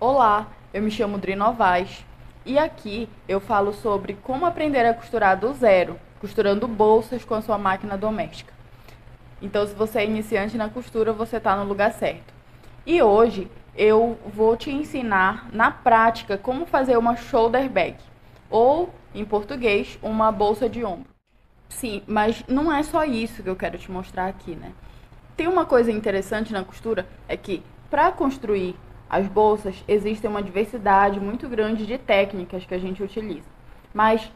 Olá, eu me chamo Dri Novaes e aqui eu falo sobre como aprender a costurar do zero, costurando bolsas com a sua máquina doméstica. Então, se você é iniciante na costura, você está no lugar certo. E hoje eu vou te ensinar na prática como fazer uma shoulder bag, ou, em português, uma bolsa de ombro. Sim, mas não é só isso que eu quero te mostrar aqui, né? Tem uma coisa interessante na costura, é que para construir as bolsas existe uma diversidade muito grande de técnicas que a gente utiliza. Mas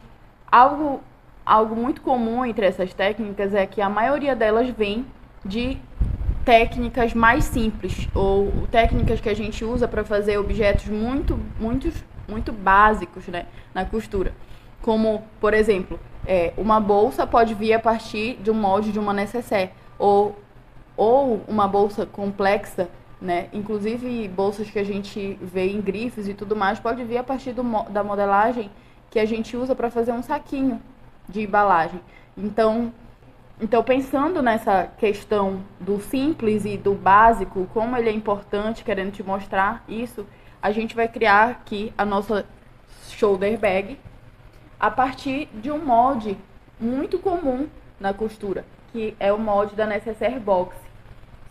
algo, algo muito comum entre essas técnicas é que a maioria delas vem de técnicas mais simples ou técnicas que a gente usa para fazer objetos muito básicos, né, na costura. Como, por exemplo, uma bolsa pode vir a partir de um molde de uma nécessaire ou uma bolsa complexa, né? Inclusive bolsas que a gente vê em grifes e tudo mais, pode vir a partir da modelagem que a gente usa para fazer um saquinho de embalagem. Então, pensando nessa questão do simples e do básico, como ele é importante, querendo te mostrar isso, a gente vai criar aqui a nossa shoulder bag a partir de um molde muito comum na costura, que é o molde da Necessaire Box.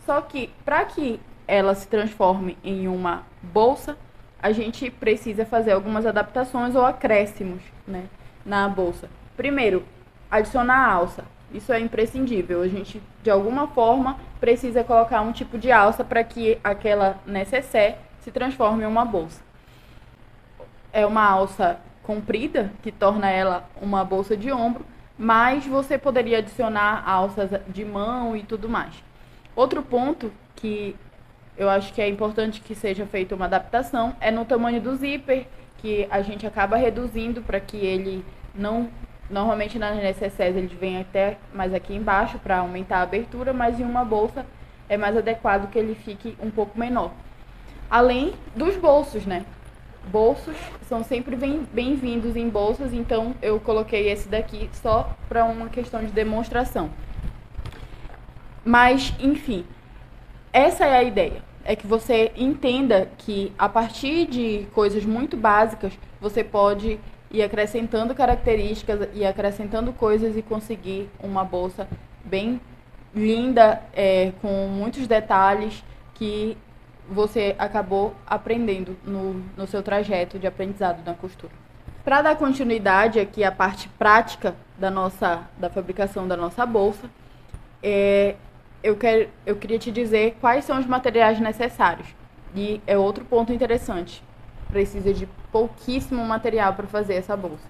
Só que para que ela se transforme em uma bolsa, a gente precisa fazer algumas adaptações ou acréscimos, né, na bolsa. Primeiro, adicionar a alça. Isso é imprescindível. A gente, de alguma forma, precisa colocar um tipo de alça para que aquela nécessaire se transforme em uma bolsa. É uma alça comprida, que torna ela uma bolsa de ombro, mas você poderia adicionar alças de mão e tudo mais. Outro ponto que eu acho que é importante que seja feita uma adaptação é no tamanho do zíper, que a gente acaba reduzindo para que ele não... Normalmente nas necessaires eles vêm até mais aqui embaixo para aumentar a abertura, mas em uma bolsa é mais adequado que ele fique um pouco menor. Além dos bolsos, né? Bolsos são sempre bem-vindos em bolsas, então eu coloquei esse daqui só para uma questão de demonstração. Mas, enfim, essa é a ideia. É que você entenda que a partir de coisas muito básicas, você pode ir acrescentando características e acrescentando coisas e conseguir uma bolsa bem linda, com muitos detalhes que você acabou aprendendo no seu trajeto de aprendizado na costura. Para dar continuidade aqui à parte prática da fabricação da nossa bolsa, eu queria te dizer quais são os materiais necessários. E é outro ponto interessante. Precisa de pouquíssimo material para fazer essa bolsa.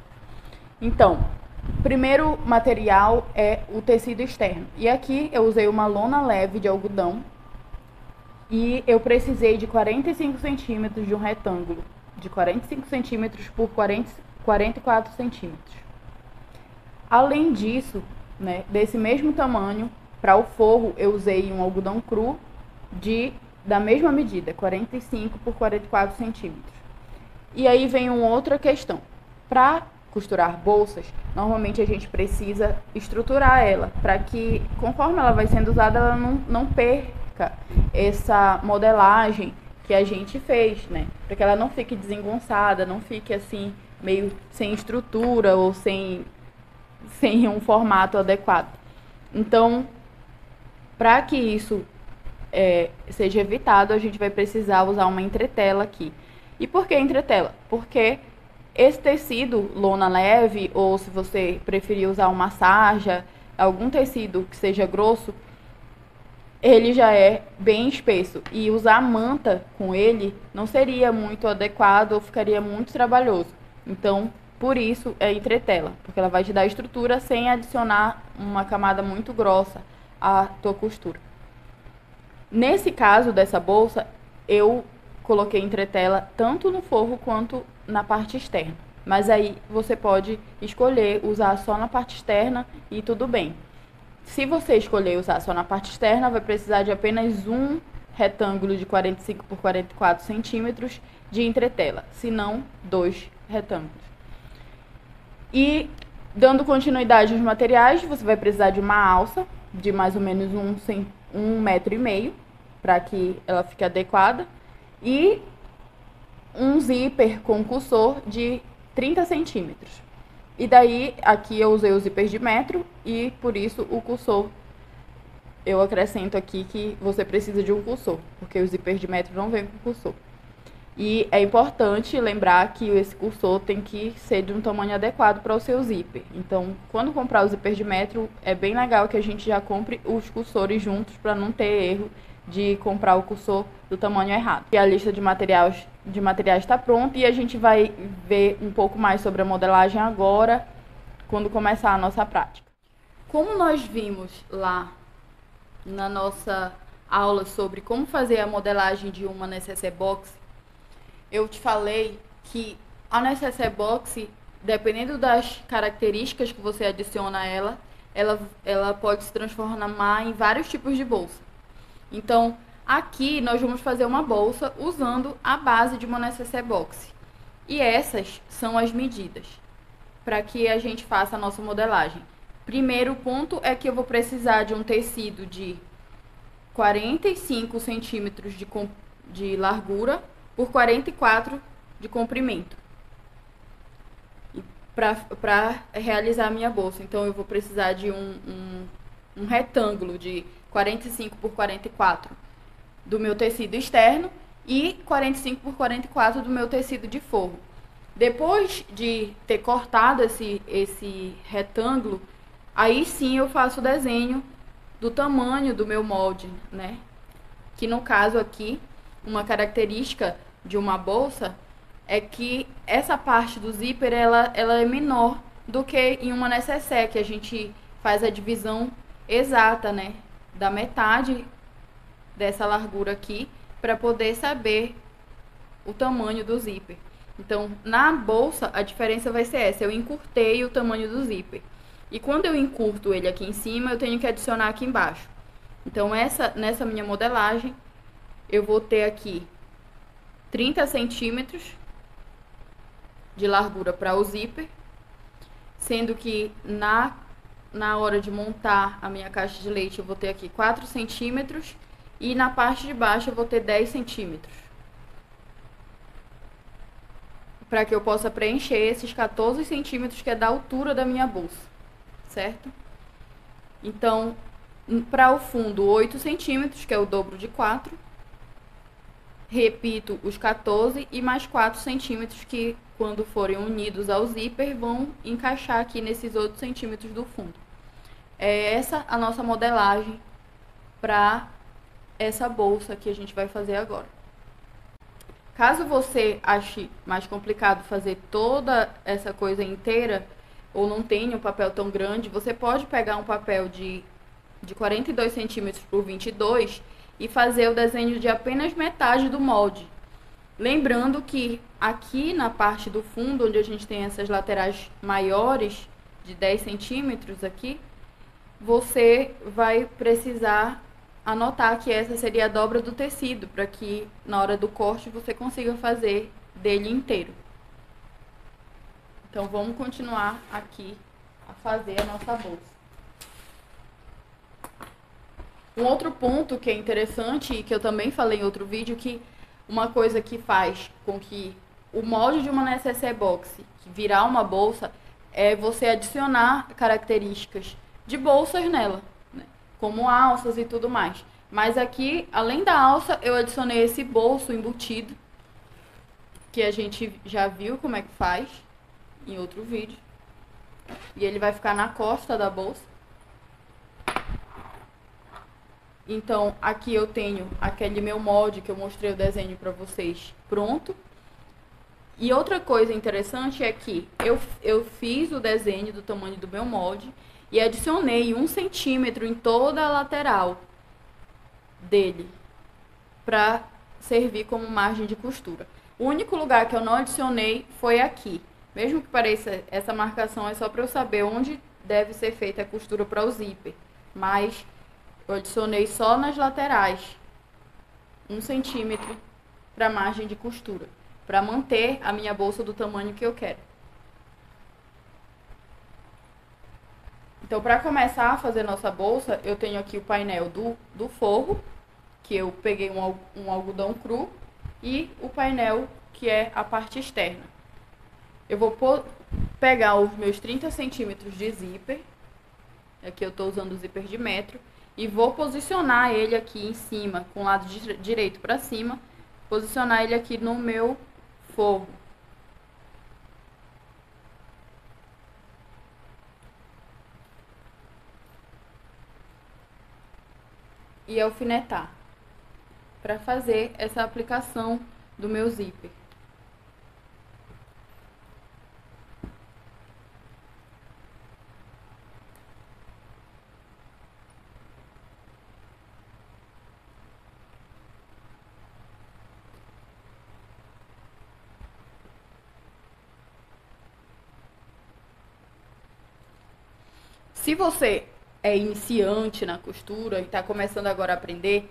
Então, o primeiro material é o tecido externo. E aqui eu usei uma lona leve de algodão. E eu precisei de 45 centímetros de um retângulo. De 45 centímetros por 44 centímetros. Além disso, né, desse mesmo tamanho, para o forro eu usei um algodão cru da mesma medida, 45 por 44 centímetros. E aí vem uma outra questão. Para costurar bolsas, normalmente a gente precisa estruturar ela, para que conforme ela vai sendo usada, ela não perca essa modelagem que a gente fez, né? Para que ela não fique desengonçada, não fique assim, meio sem estrutura ou sem um formato adequado. Então, para que isso seja evitado, a gente vai precisar usar uma entretela aqui. E por que entretela? Porque esse tecido, lona leve, ou se você preferir usar uma sarja, algum tecido que seja grosso, ele já é bem espesso. E usar manta com ele não seria muito adequado ou ficaria muito trabalhoso. Então, por isso é entretela, porque ela vai te dar estrutura sem adicionar uma camada muito grossa à tua costura. Nesse caso dessa bolsa, eu coloquei entretela tanto no forro quanto na parte externa. Mas aí você pode escolher usar só na parte externa e tudo bem. Se você escolher usar só na parte externa, vai precisar de apenas um retângulo de 45 por 44 centímetros de entretela, se não 2 retângulos. E dando continuidade aos materiais, você vai precisar de uma alça de mais ou menos 1,5 metro para que ela fique adequada. E um zíper com cursor de 30 centímetros. E daí, aqui eu usei o zíper de metro e, por isso, o cursor, eu acrescento aqui que você precisa de um cursor, porque o zíper de metro não vem com cursor. E é importante lembrar que esse cursor tem que ser de um tamanho adequado para o seu zíper. Então, quando comprar o zíper de metro, é bem legal que a gente já compre os cursores juntos para não ter erro de comprar o cursor do tamanho errado. E a lista de materiais está pronta e a gente vai ver um pouco mais sobre a modelagem agora, quando começar a nossa prática. Como nós vimos lá na nossa aula sobre como fazer a modelagem de uma necessaire box, eu te falei que a necessaire box, dependendo das características que você adiciona a ela pode se transformar em vários tipos de bolsa. Então, aqui nós vamos fazer uma bolsa usando a base de uma necessaire box. E essas são as medidas para que a gente faça a nossa modelagem. Primeiro ponto é que eu vou precisar de um tecido de 45 centímetros de largura por 44 de comprimento para realizar a minha bolsa. Então, eu vou precisar de um retângulo de 45 por 44 do meu tecido externo e 45 por 44 do meu tecido de forro. Depois de ter cortado esse retângulo, aí sim eu faço o desenho do tamanho do meu molde, né? Que no caso aqui, uma característica de uma bolsa é que essa parte do zíper ela é menor do que em uma necessaire, que a gente faz a divisão exata, né, da metade dessa largura aqui para poder saber o tamanho do zíper. Então, na bolsa, a diferença vai ser essa: eu encurtei o tamanho do zíper. E quando eu encurto ele aqui em cima, eu tenho que adicionar aqui embaixo. Então, nessa minha modelagem, eu vou ter aqui 30 centímetros de largura para o zíper, sendo que na hora de montar a minha caixa de leite eu vou ter aqui 4 centímetros e na parte de baixo eu vou ter 10 centímetros. Para que eu possa preencher esses 14 centímetros que é da altura da minha bolsa, certo? Então, para o fundo, 8 centímetros, que é o dobro de 4. Repito os 14 e mais 4 centímetros que, quando forem unidos ao zíper, vão encaixar aqui nesses 8 centímetros do fundo. É essa a nossa modelagem para essa bolsa que a gente vai fazer agora. Caso você ache mais complicado fazer toda essa coisa inteira, ou não tenha um papel tão grande, você pode pegar um papel de 42 centímetros por 22 e fazer o desenho de apenas metade do molde. Lembrando que aqui na parte do fundo, onde a gente tem essas laterais maiores, de 10 centímetros aqui, você vai precisar anotar que essa seria a dobra do tecido, para que na hora do corte você consiga fazer dele inteiro. Então, vamos continuar aqui a fazer a nossa bolsa. Um outro ponto que é interessante e que eu também falei em outro vídeo, que uma coisa que faz com que o molde de uma necessaire box virar uma bolsa é você adicionar características de bolsas nela, né? Como alças e tudo mais. Mas aqui, além da alça, eu adicionei esse bolso embutido, que a gente já viu como é que faz em outro vídeo. E ele vai ficar na costa da bolsa. Então, aqui eu tenho aquele meu molde que eu mostrei o desenho para vocês pronto. E outra coisa interessante é que eu fiz o desenho do tamanho do meu molde e adicionei 1 centímetro em toda a lateral dele para servir como margem de costura. O único lugar que eu não adicionei foi aqui. Mesmo que pareça, essa marcação é só para eu saber onde deve ser feita a costura para o zíper. Mas eu adicionei só nas laterais 1 centímetro para margem de costura, para manter a minha bolsa do tamanho que eu quero. Então, para começar a fazer nossa bolsa, eu tenho aqui o painel do forro, que eu peguei um algodão cru, e o painel que é a parte externa. Eu vou pegar os meus 30 centímetros de zíper, aqui eu estou usando o zíper de metro, e vou posicionar ele aqui em cima, com o lado direito para cima, posicionar ele aqui no meu forro. E alfinetar, para fazer essa aplicação do meu zíper. Se você é iniciante na costura e está começando agora a aprender,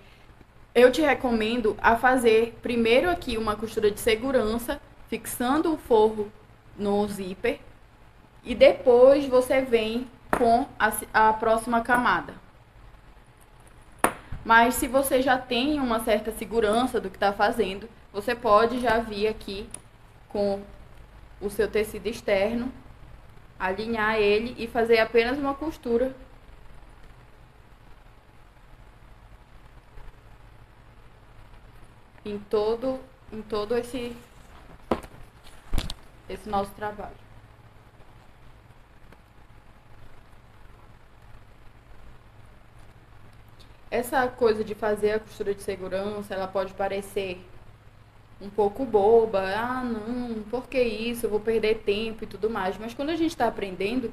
eu te recomendo a fazer primeiro aqui uma costura de segurança, fixando o forro no zíper, e depois você vem com a próxima camada. Mas se você já tem uma certa segurança do que está fazendo, você pode já vir aqui com o seu tecido externo, alinhar ele e fazer apenas uma costura em todo esse nosso trabalho. Essa coisa de fazer a costura de segurança, ela pode parecer um pouco boba. Ah, não, por que isso? Eu vou perder tempo e tudo mais. Mas quando a gente está aprendendo,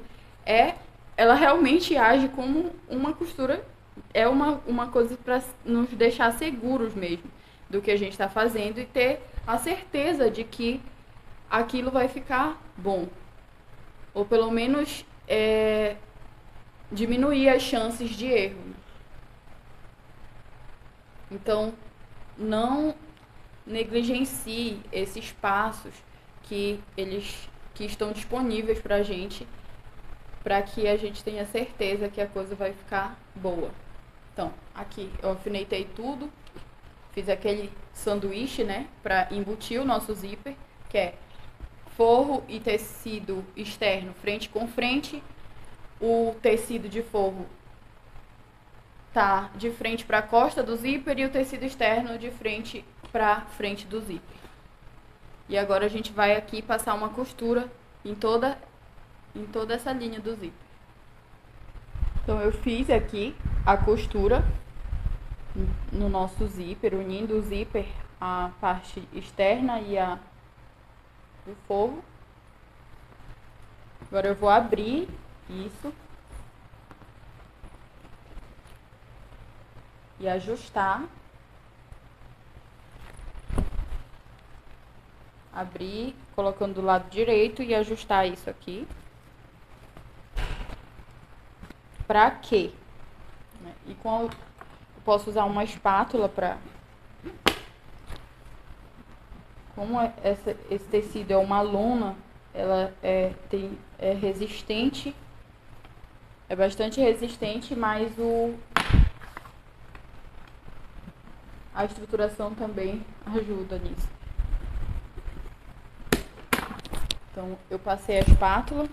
ela realmente age como uma costura, é uma coisa para nos deixar seguros mesmo do que a gente está fazendo e ter a certeza de que aquilo vai ficar bom. Ou pelo menos diminuir as chances de erro. Então, não negligencie esses passos que estão disponíveis para a gente, para que a gente tenha certeza que a coisa vai ficar boa. Então, aqui eu alfinetei tudo, fiz aquele sanduíche, né, para embutir o nosso zíper, que é forro e tecido externo frente com frente. O tecido de forro tá de frente para a costa do zíper e o tecido externo de frente para frente do zíper. E agora a gente vai aqui passar uma costura em toda essa linha do zíper. Então eu fiz aqui a costura no nosso zíper, unindo o zíper à parte externa e o forro. Agora eu vou abrir isso e ajustar. Abrir, colocando do lado direito e ajustar isso aqui. Pra quê? E eu posso usar uma espátula para... Como esse tecido é uma lona, ela é resistente, é bastante resistente, mas a estruturação também ajuda nisso. Então, eu passei a espátula,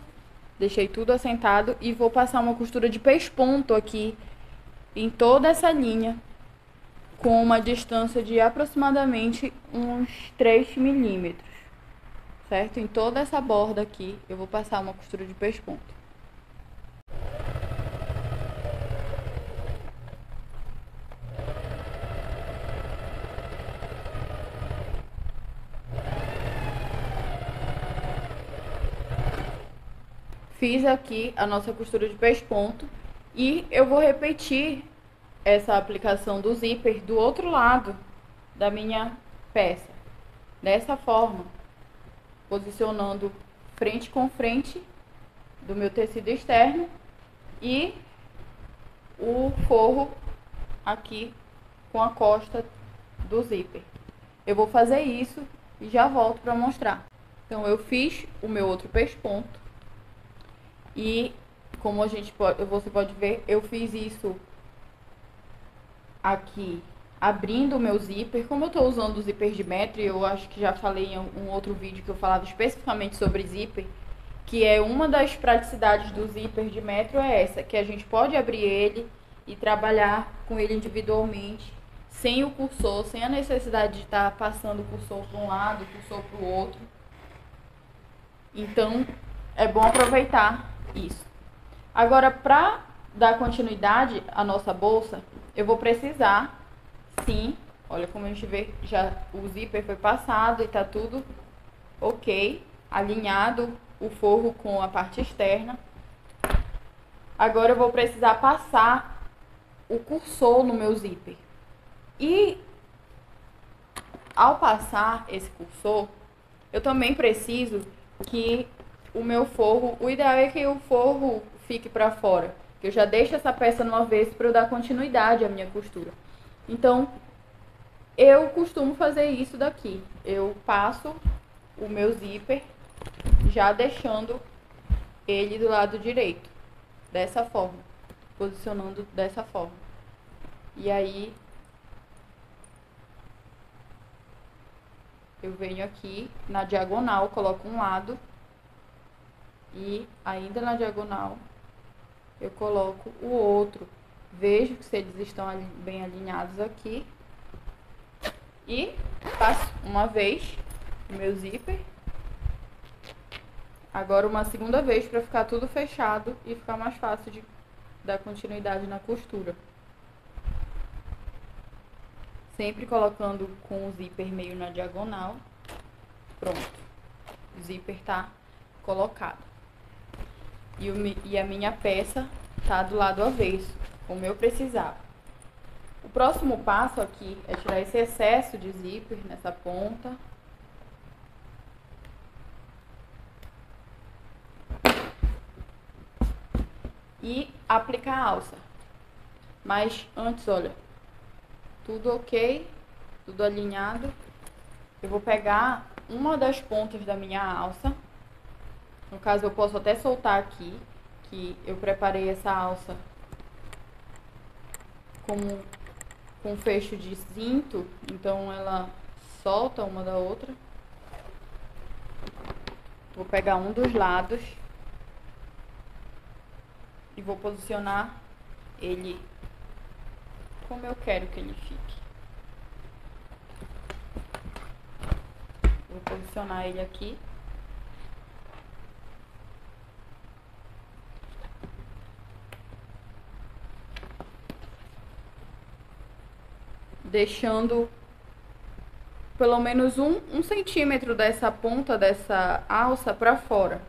deixei tudo assentado e vou passar uma costura de pesponto aqui em toda essa linha, com uma distância de aproximadamente uns 3 milímetros, certo? Em toda essa borda aqui, eu vou passar uma costura de pesponto. Fiz aqui a nossa costura de pesponto e eu vou repetir essa aplicação do zíper do outro lado da minha peça. Dessa forma, posicionando frente com frente do meu tecido externo e o forro aqui com a costa do zíper. Eu vou fazer isso e já volto para mostrar. Então, eu fiz o meu outro pesponto. E como você pode ver, eu fiz isso aqui abrindo o meu zíper. Como eu estou usando o zíper de metro, eu acho que já falei em um outro vídeo que eu falava especificamente sobre zíper, que é uma das praticidades do zíper de metro é essa, que a gente pode abrir ele e trabalhar com ele individualmente, sem o cursor, sem a necessidade de estar passando o cursor para um lado, o cursor para o outro. Então, é bom aproveitar isso. Agora, para dar continuidade à nossa bolsa, eu vou precisar, sim, olha como a gente vê, já o zíper foi passado e tá tudo ok, alinhado o forro com a parte externa. Agora eu vou precisar passar o cursor no meu zíper. E ao passar esse cursor, eu também preciso que o meu forro, o ideal é que o forro fique para fora, que eu já deixo essa peça no avesso para eu dar continuidade à minha costura. Então, eu costumo fazer isso daqui. Eu passo o meu zíper já deixando ele do lado direito, dessa forma, posicionando dessa forma. E aí eu venho aqui na diagonal, coloco um lado e ainda na diagonal eu coloco o outro. Vejo que eles estão bem alinhados aqui. E passo uma vez o meu zíper. Agora uma segunda vez para ficar tudo fechado e ficar mais fácil de dar continuidade na costura. Sempre colocando com o zíper meio na diagonal. Pronto. O zíper tá colocado. E a minha peça tá do lado avesso, como eu precisava. O próximo passo aqui é tirar esse excesso de zíper nessa ponta. E aplicar a alça. Mas antes, olha, tudo ok, tudo alinhado. Eu vou pegar uma das pontas da minha alça. No caso, eu posso até soltar aqui, que eu preparei essa alça com fecho de cinto, então ela solta uma da outra. Vou pegar um dos lados e vou posicionar ele como eu quero que ele fique. Vou posicionar ele aqui. Deixando pelo menos um centímetro dessa ponta dessa alça para fora.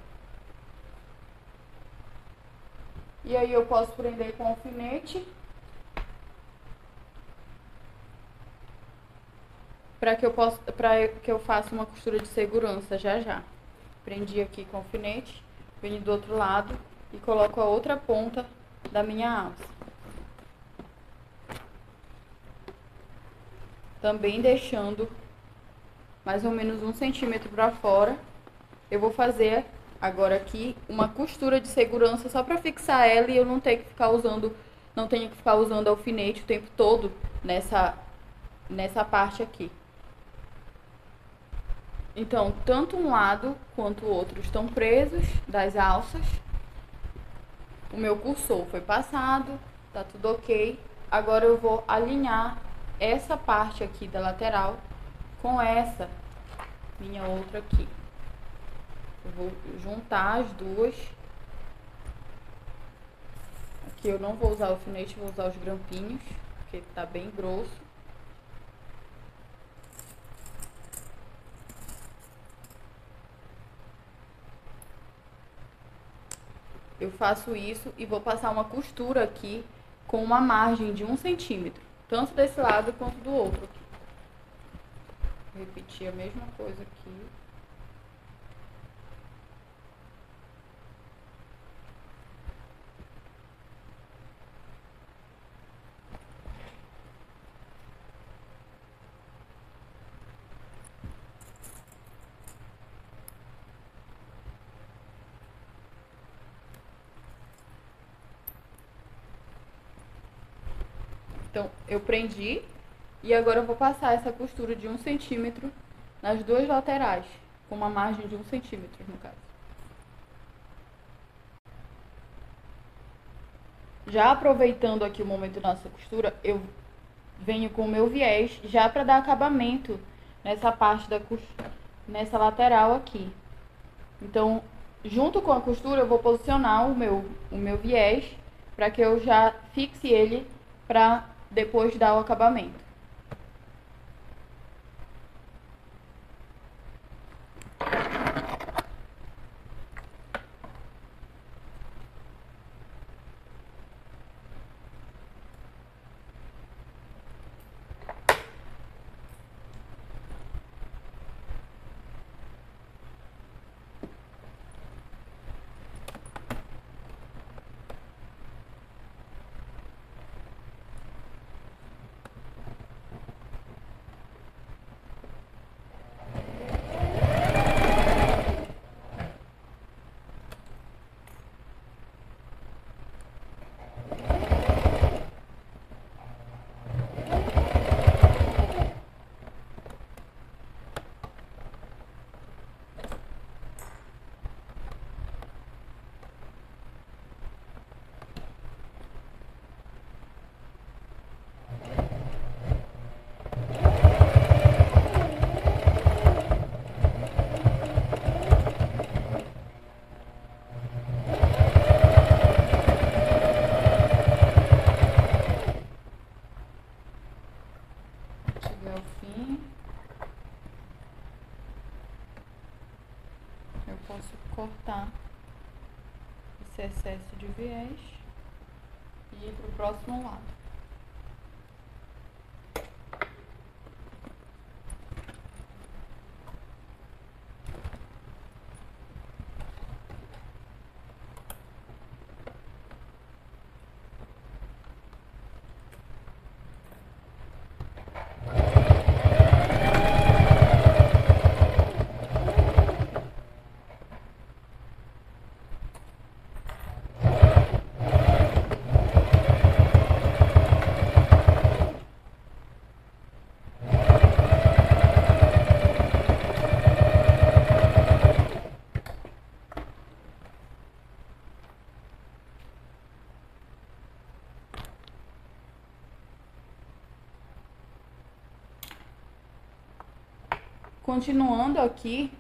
E aí eu posso prender com alfinete para que eu faça uma costura de segurança já. Prendi aqui com alfinete, venho do outro lado e coloco a outra ponta da minha alça. Também deixando mais ou menos um centímetro para fora. Eu vou fazer agora aqui uma costura de segurança só para fixar ela e eu não tenho que ficar usando alfinete o tempo todo nessa parte aqui. Então, tanto um lado quanto o outro estão presos das alças. O meu cursor foi passado, tá tudo ok. Agora eu vou alinhar essa parte aqui da lateral com essa minha outra aqui. Eu vou juntar as duas. Aqui eu não vou usar o alfinete, vou usar os grampinhos, porque tá bem grosso. Eu faço isso e vou passar uma costura aqui com uma margem de 1 centímetro, tanto desse lado quanto do outro aqui. Vou repetir a mesma coisa aqui. Então, eu prendi E agora eu vou passar essa costura de 1 centímetro nas duas laterais, com uma margem de 1 centímetro no caso. Já aproveitando aqui o momento da nossa costura, eu venho com o meu viés já para dar acabamento nessa parte da costura, nessa lateral aqui. Então, junto com a costura, eu vou posicionar o meu viés para que eu já fixe ele para depois dar o acabamento. Cheguei ao fim. Eu posso cortar esse excesso de viés e ir para o próximo lado. Continuando aqui,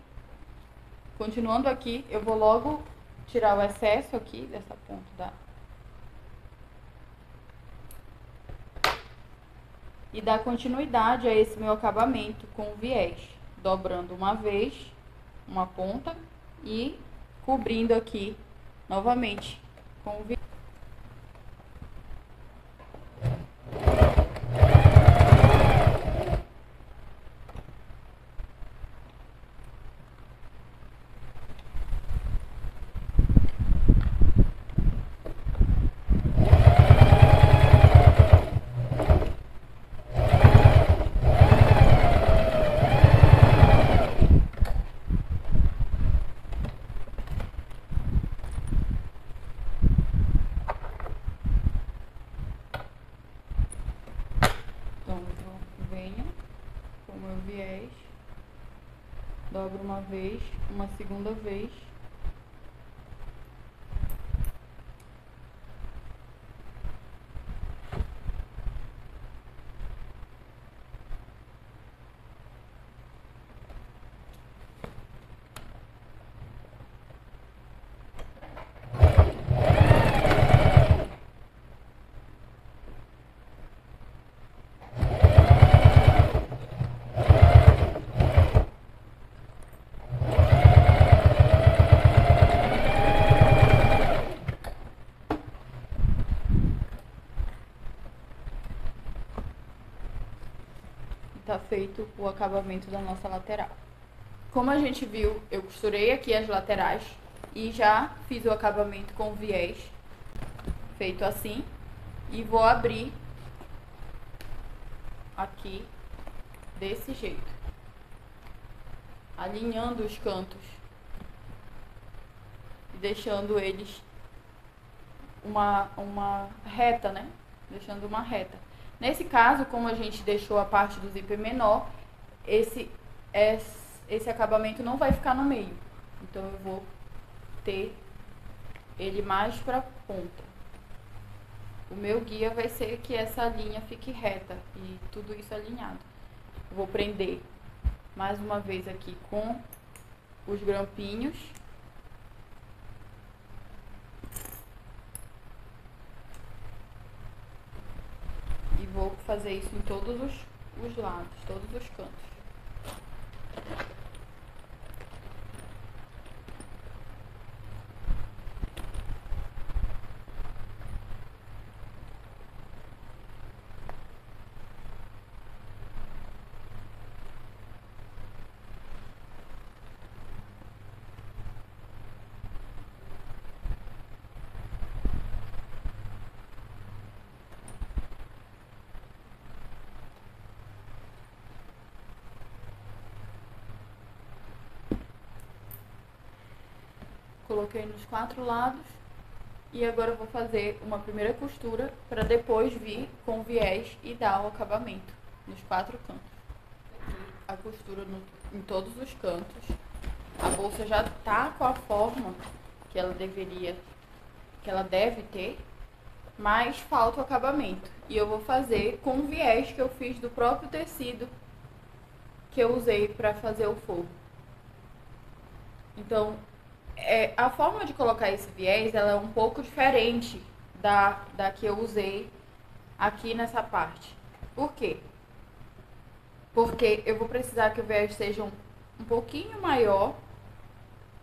eu vou logo tirar o excesso aqui dessa ponta e dar continuidade a esse meu acabamento com o viés, dobrando uma vez uma ponta e cobrindo aqui novamente com o viés. Viés, dobro uma vez, uma segunda vez, tá feito o acabamento da nossa lateral. Como a gente viu, eu costurei aqui as laterais e já fiz o acabamento com o viés, feito assim, e vou abrir aqui desse jeito, alinhando os cantos e deixando eles uma reta, né? Deixando uma reta. Nesse caso, como a gente deixou a parte do zíper menor, esse acabamento não vai ficar no meio. Então eu vou ter ele mais pra ponta. O meu guia vai ser que essa linha fique reta e tudo isso alinhado. Eu vou prender mais uma vez aqui com os grampinhos. E vou fazer isso em todos os lados, todos os cantos. Coloquei nos 4 lados e agora eu vou fazer uma primeira costura para depois vir com o viés e dar o acabamento nos 4 cantos. Aqui a costura em todos os cantos. A bolsa já tá com a forma que ela deve ter, mas falta o acabamento. E eu vou fazer com o viés que eu fiz do próprio tecido que eu usei para fazer o forro. Então, a forma de colocar esse viés, ela é um pouco diferente da que eu usei aqui nessa parte. Por quê? Porque eu vou precisar que o viés seja um pouquinho maior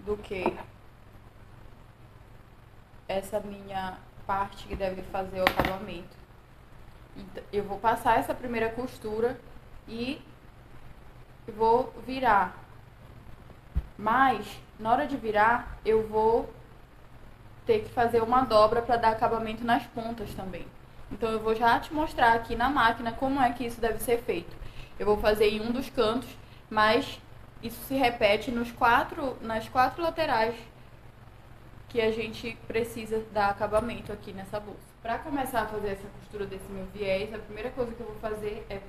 do que essa minha parte que deve fazer o acabamento. Então, eu vou passar essa primeira costura e vou virar. Mas, na hora de virar, eu vou ter que fazer uma dobra para dar acabamento nas pontas também. Então, eu vou já te mostrar aqui na máquina como é que isso deve ser feito. Eu vou fazer em um dos cantos, mas isso se repete nas 4 laterais que a gente precisa dar acabamento aqui nessa bolsa. Para começar a fazer essa costura desse meu viés, a primeira coisa que eu vou fazer é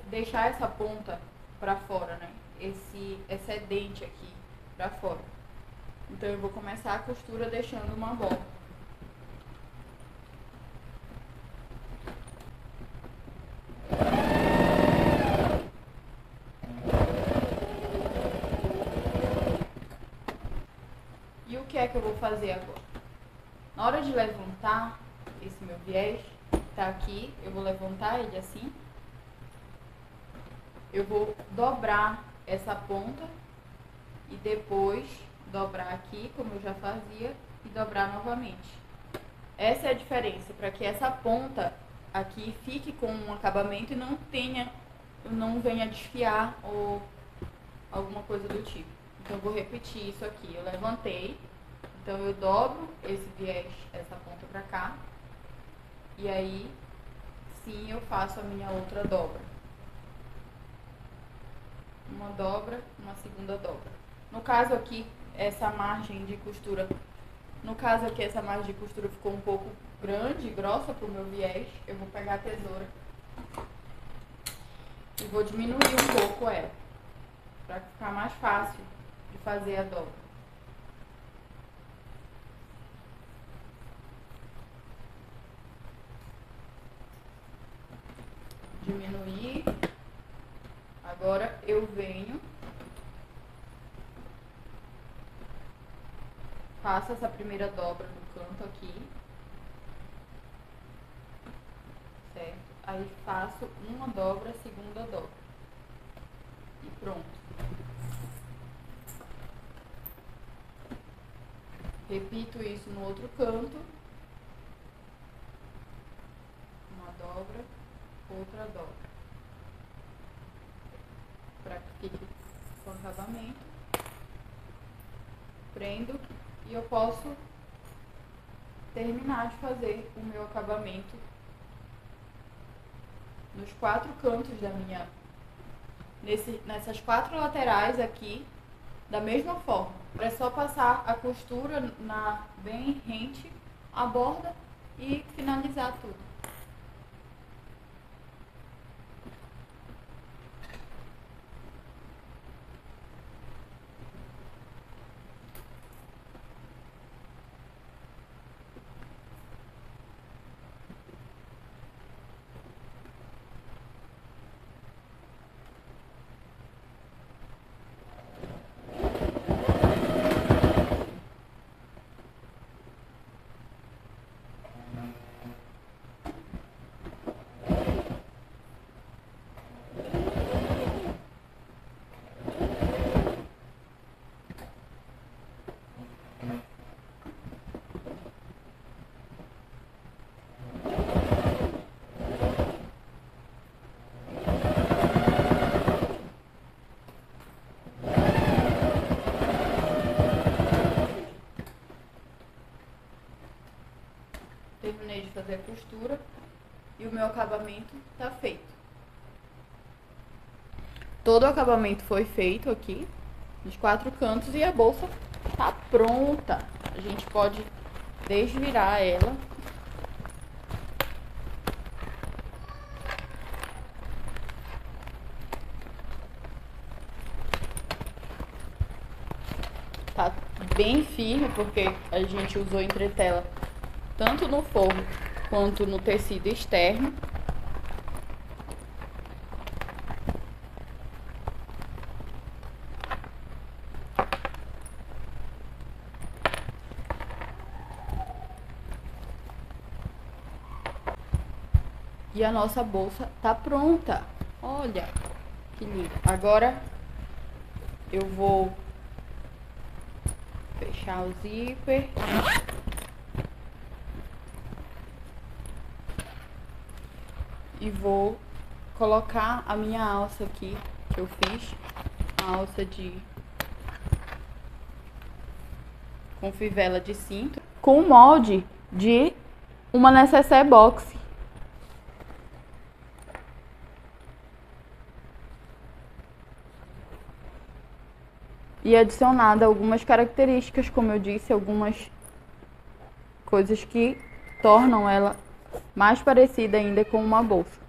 deixar essa ponta para fora, né? Esse excedente aqui para fora. Então eu vou começar a costura deixando uma bola. E o que é que eu vou fazer agora? Na hora de levantar esse meu viés, tá aqui, eu vou levantar ele assim. Eu vou dobrar essa ponta e depois dobrar aqui, como eu já fazia, e dobrar novamente. Essa é a diferença, para que essa ponta aqui fique com um acabamento e não venha desfiar ou alguma coisa do tipo. Então eu vou repetir isso aqui. Eu levantei, então eu dobro esse viés, essa ponta pra cá, e aí sim eu faço a minha outra dobra. Uma dobra, uma segunda dobra. No caso aqui, essa margem de costura ficou um pouco grande, grossa pro meu viés. Eu vou pegar a tesoura e vou diminuir um pouco ela, para ficar mais fácil de fazer a dobra. Diminuir. Agora eu venho, faço essa primeira dobra no canto aqui, certo? Aí faço uma dobra, segunda dobra e pronto. Repito isso no outro canto, uma dobra, outra dobra, para que fique com acabamento. Prendo e eu posso terminar de fazer o meu acabamento nos 4 cantos da minha, nessas 4 laterais aqui, da mesma forma. É só passar a costura bem rente à borda e finalizar tudo. fazer a costura e o meu acabamento tá feito. Todo o acabamento foi feito aqui, nos 4 cantos, e a bolsa tá pronta. A gente pode desvirar ela. Tá bem firme, porque a gente usou entretela tanto no forro quanto no tecido externo. E a nossa bolsa tá pronta. Olha que lindo. Agora eu vou fechar o zíper. E vou colocar a minha alça aqui, que eu fiz. A alça com fivela de cinto, com o molde de uma necessaire box. E adicionada algumas características, como eu disse, algumas coisas que tornam ela mais parecida ainda com uma bolsa.